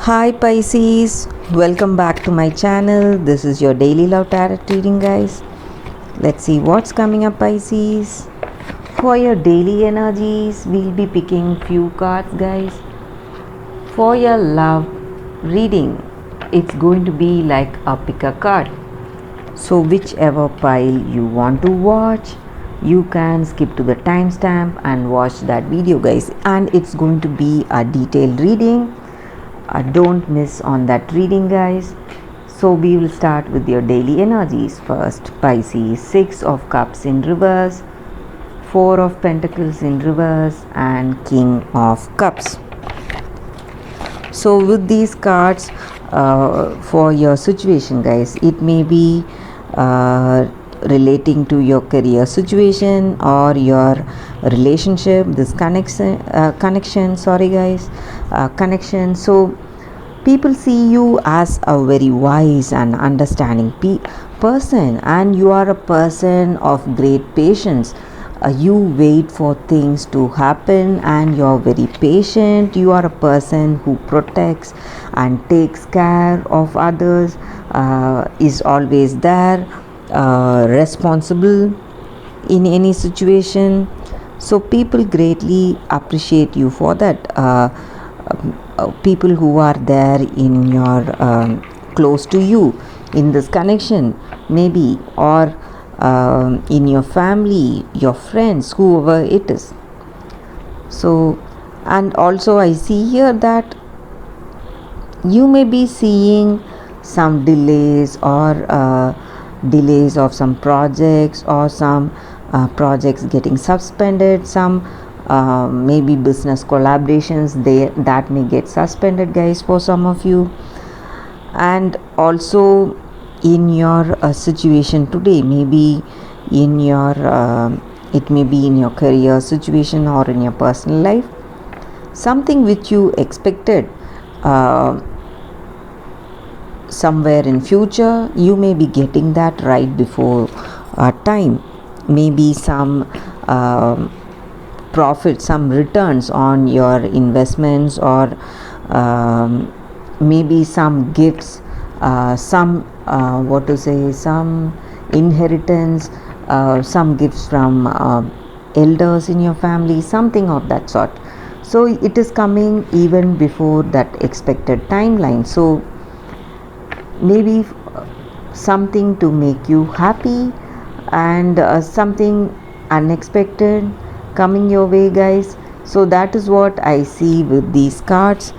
Hi Pisces, welcome back to my channel. This is your daily love tarot reading, guys. Let's see what's coming up, Pisces. For your daily energies, we'll be picking few cards, guys. For your love reading, it's going to be like a pick a card. So whichever pile you want to watch, you can skip to the timestamp and watch that video, guys. And it's going to be a detailed reading. Don't miss on that reading, guys. So we will start with your daily energies first. Pisces, 6 of cups in reverse, 4 of pentacles in reverse, and king of cups. So with these cards, for your situation, guys, it may be relating to your career situation or your relationship, this connection, so people see you as a very wise and understanding person, and you are a person of great patience. You wait for things to happen and you're very patient. You are a person who protects and takes care of others, is always there, responsible in any situation. So people greatly appreciate you for that. People who are there in your close to you in this connection, maybe, or in your family, your friends, whoever it is. So, and also I see here that you may be seeing some delays or delays of some projects, or some projects getting suspended, some maybe business collaborations that may get suspended, guys, for some of you. And also in your situation today, maybe in your it may be in your career situation or in your personal life, something which you expected somewhere in future, you may be getting that right before time. Maybe some profit, some returns on your investments, or maybe some gifts, some some inheritance, some gifts from elders in your family, something of that sort. So it is coming even before that expected timeline. So maybe something to make you happy, and something unexpected coming your way, guys. So that is what I see with these cards,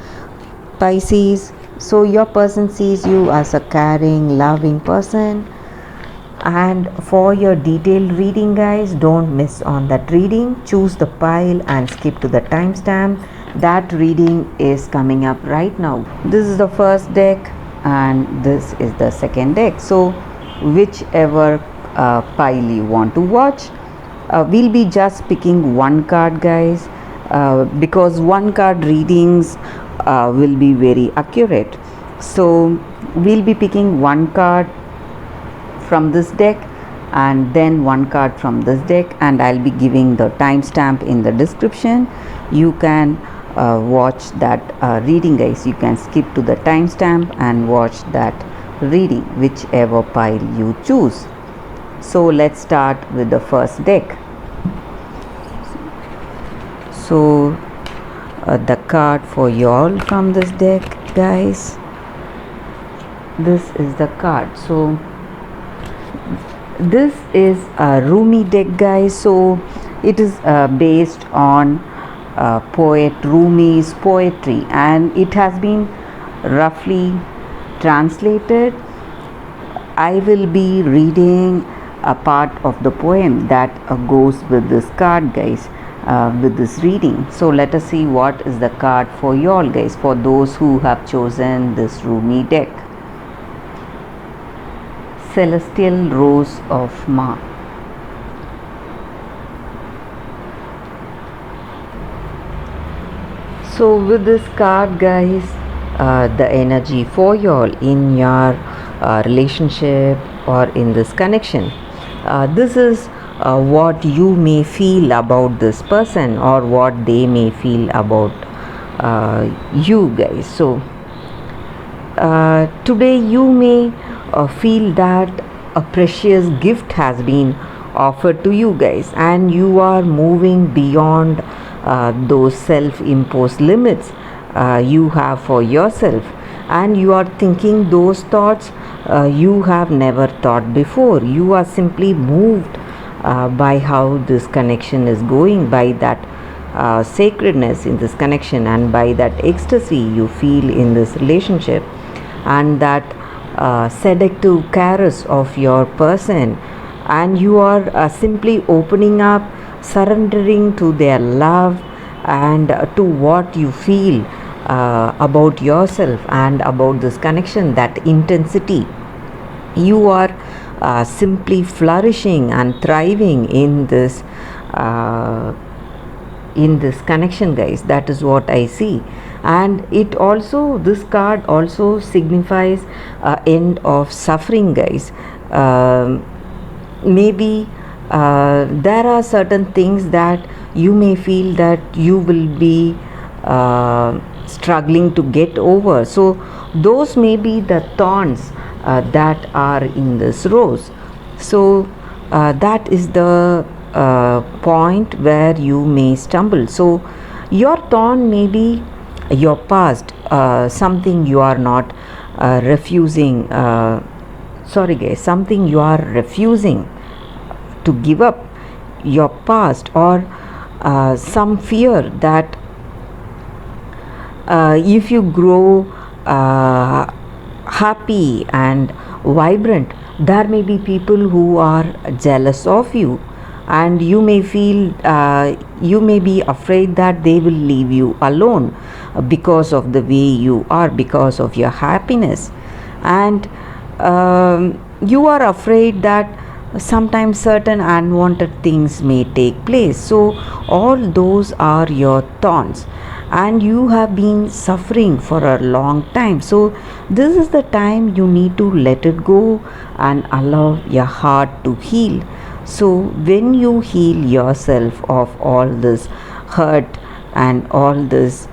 Pisces. So your person sees you as a caring, loving person. And for your detailed reading, guys, don't miss on that reading. Choose the pile and skip to the timestamp. That reading is coming up right now. This is the first deck and this is the second deck. So whichever pile you want to watch, we'll be just picking one card, guys, because one card readings will be very accurate. So we'll be picking one card from this deck and then one card from this deck, and I'll be giving the timestamp in the description. You can watch that reading, guys. You can skip to the timestamp and watch that reading, whichever pile you choose. So let's start with the first deck. So the card for y'all from this deck, guys, this is the card. So this is a Rumi deck, guys. So it is based on poet Rumi's poetry, and it has been roughly translated. I will be reading a part of the poem that goes with this card, guys, with this reading. So let us see what is the card for you all, guys, for those who have chosen this Rumi deck. Celestial Rose of Ma. So with this card, guys, the energy for you all in your relationship or in this connection, this is what you may feel about this person, or what they may feel about you, guys. So Today you may feel that a precious gift has been offered to you guys, and you are moving beyond those self imposed limits you have for yourself, and you are thinking those thoughts you have never thought before. You are simply moved by how this connection is going, by that sacredness in this connection, and by that ecstasy you feel in this relationship, and that seductive caress of your person, and you are simply opening up, surrendering to their love and to what you feel about yourself and about this connection, that intensity. You are simply flourishing and thriving uh, in this connection, guys. That is what I see. And it also, this card also signifies end of suffering, guys. Maybe there are certain things that you may feel that you will be struggling to get over. So those may be the thorns that are in this rose. So that is the point where you may stumble. So your thorn may be your past, something you are not refusing, sorry guys, something you are refusing to give up, your past, or some fear that if you grow happy and vibrant, there may be people who are jealous of you, and you may feel you may be afraid that they will leave you alone because of the way you are, because of your happiness, and you are afraid that sometimes certain unwanted things may take place. So all those are your thorns, and you have been suffering for a long time. So this is the time you need to let it go and allow your heart to heal. So when you heal yourself of all this hurt and all this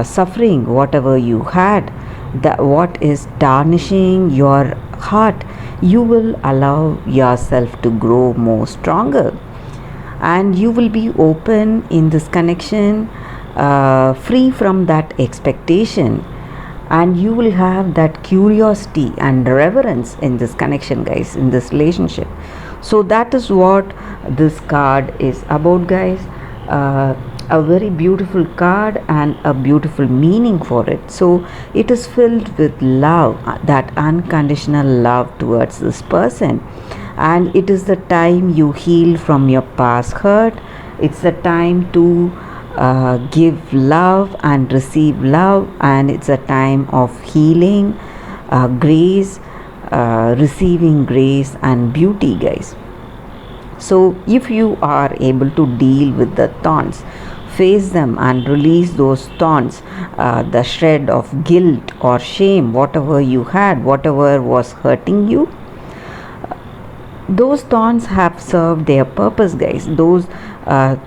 suffering, whatever you had, that what is tarnishing your heart, you will allow yourself to grow more stronger, and you will be open in this connection, free from that expectation, and you will have that curiosity and reverence in this connection, guys, in this relationship. So that is what this card is about, guys. A very beautiful card and a beautiful meaning for it. So it is filled with love, that unconditional love towards this person, and it is the time you heal from your past hurt. It's the time to give love and receive love, and it's a time of healing, grace, receiving grace and beauty, guys. So if you are able to deal with the thorns, face them and release those thorns, the shred of guilt or shame, whatever you had, whatever was hurting you, those thorns have served their purpose, guys. Those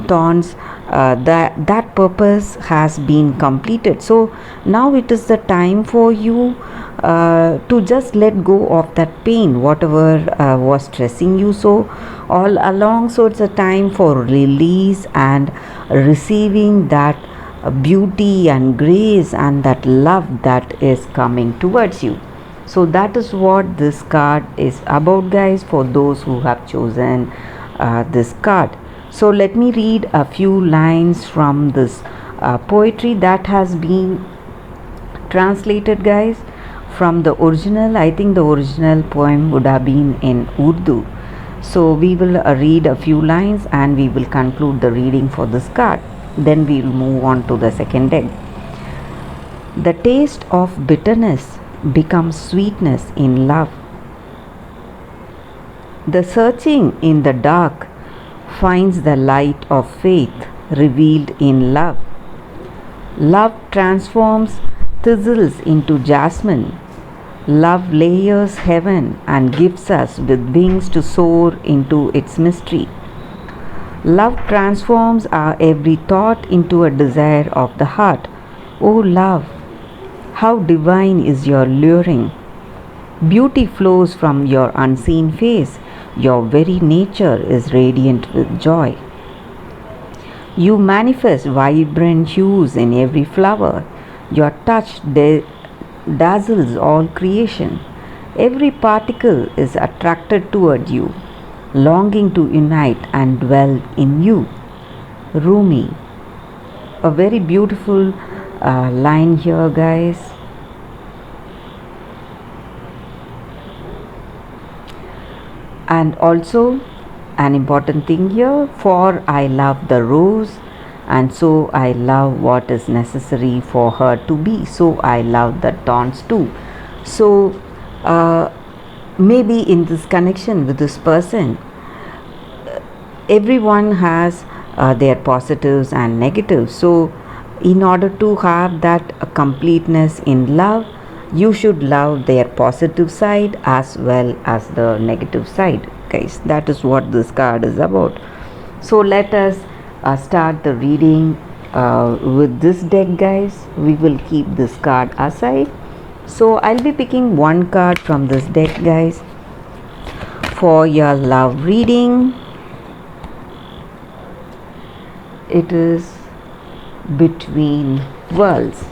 thorns, that purpose has been completed. So now it is the time for you to just let go of that pain, whatever was stressing you so all along. So it's a time for release and receiving that beauty and grace and that love that is coming towards you. So that is what this card is about, guys, for those who have chosen this card. So let me read a few lines from this poetry that has been translated, guys, from the original. I think the original poem would have been in Urdu. So we will read a few lines and we will conclude the reading for this card. Then we will move on to the second deck. The taste of bitterness becomes sweetness in love. The searching in the dark finds the light of faith revealed in love. Love transforms thistles into jasmine. Love layers heaven and gives us with wings to soar into its mystery. Love transforms our every thought into a desire of the heart. O love, How divine is your luring! Beauty flows from your unseen face. Your very nature is radiant with joy. You manifest vibrant hues in every flower. Your touch dazzles all creation. Every particle is attracted toward you, longing to unite and dwell in you. Rumi. A very beautiful line here, guys. And also, an important thing here, for I love the rose, and so I love what is necessary for her to be. So I love the thorns too. So, maybe in this connection with this person, everyone has their positives and negatives. So in order to have that completeness in love, you should love their positive side as well as the negative side, guys. That is what this card is about. So let us start the reading with this deck, guys. We will keep this card aside. So I'll be picking one card from this deck, guys, for your love reading. It is Between Worlds.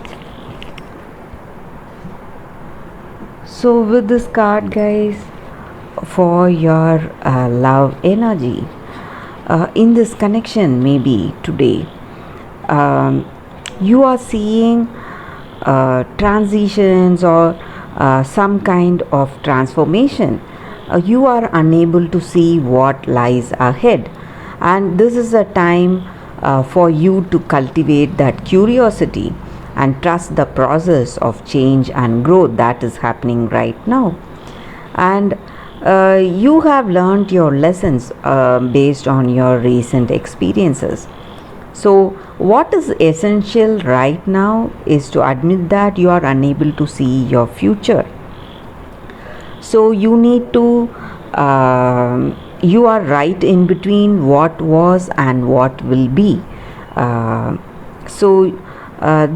So with this card, guys, for your love energy, in this connection, maybe today, you are seeing transitions or some kind of transformation. You are unable to see what lies ahead, and this is a time for you to cultivate that curiosity and trust the process of change and growth that is happening right now. And you have learned your lessons based on your recent experiences. So what is essential right now is to admit that you are unable to see your future. So you need to you are right in between what was and what will be. So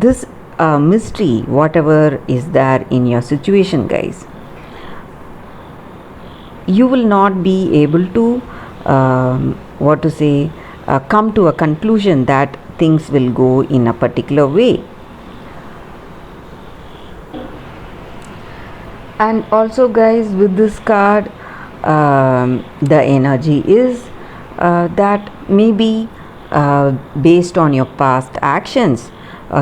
this mystery, whatever is there in your situation, guys, you will not be able to come to a conclusion that things will go in a particular way. And also, guys, with this card, the energy is that maybe based on your past actions,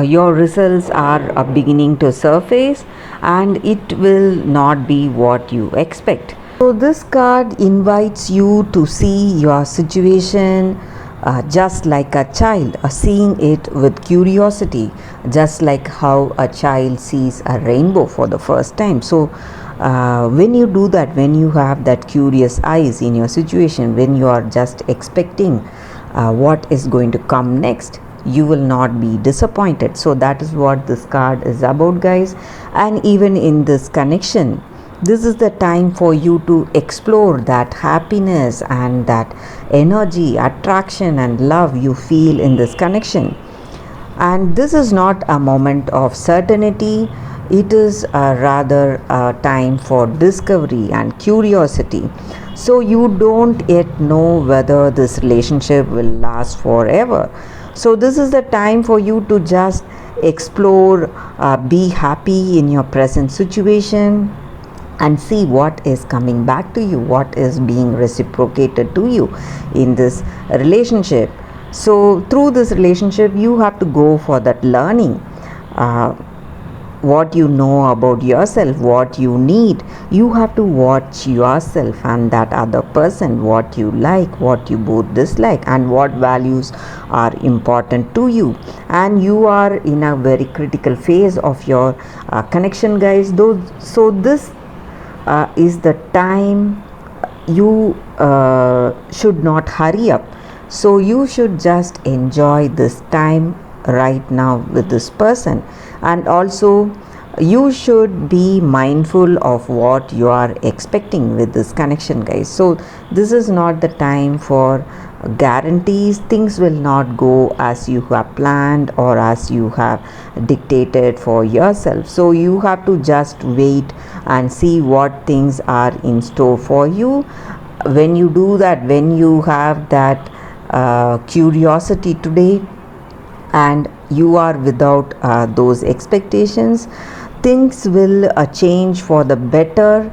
your results are beginning to surface, and it will not be what you expect. So this card invites you to see your situation just like a child, seeing it with curiosity, just like how a child sees a rainbow for the first time. So when you do that, when you have that curious eyes in your situation, when you are just expecting what is going to come next, you will not be disappointed. So that is what this card is about, guys. And even in this connection, this is the time for you to explore that happiness and that energy, attraction and love you feel in this connection. And this is not a moment of certainty, it is rather a time for discovery and curiosity. So you don't yet know whether this relationship will last forever. So this is the time for you to just explore, be happy in your present situation, and see what is coming back to you, what is being reciprocated to you in this relationship. So through this relationship, you have to go for that learning, what you know about yourself, what you need. You have to watch yourself and that other person, what you like, what you both dislike, and what values are important to you. And you are in a very critical phase of your connection, guys. So this is the time you should not hurry up. So you should just enjoy this time right now with this person. And also you should be mindful of what you are expecting with this connection, guys. So this is not the time for guarantees things will not go as you have planned or as you have dictated for yourself. So you have to just wait and see what things are in store for you. When you do that, when you have that curiosity today, and you are without those expectations, things will change for the better.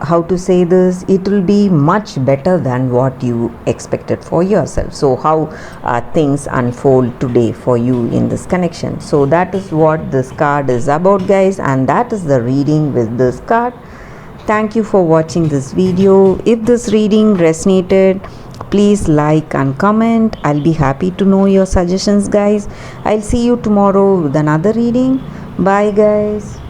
How to say this, it will be much better than what you expected for yourself. So how things unfold today for you in this connection. So that is what this card is about, guys, and that is the reading with this card. Thank you for watching this video. If this reading resonated, please like and comment. I'll be happy to know your suggestions, guys. I'll see you tomorrow with another reading. Bye, guys.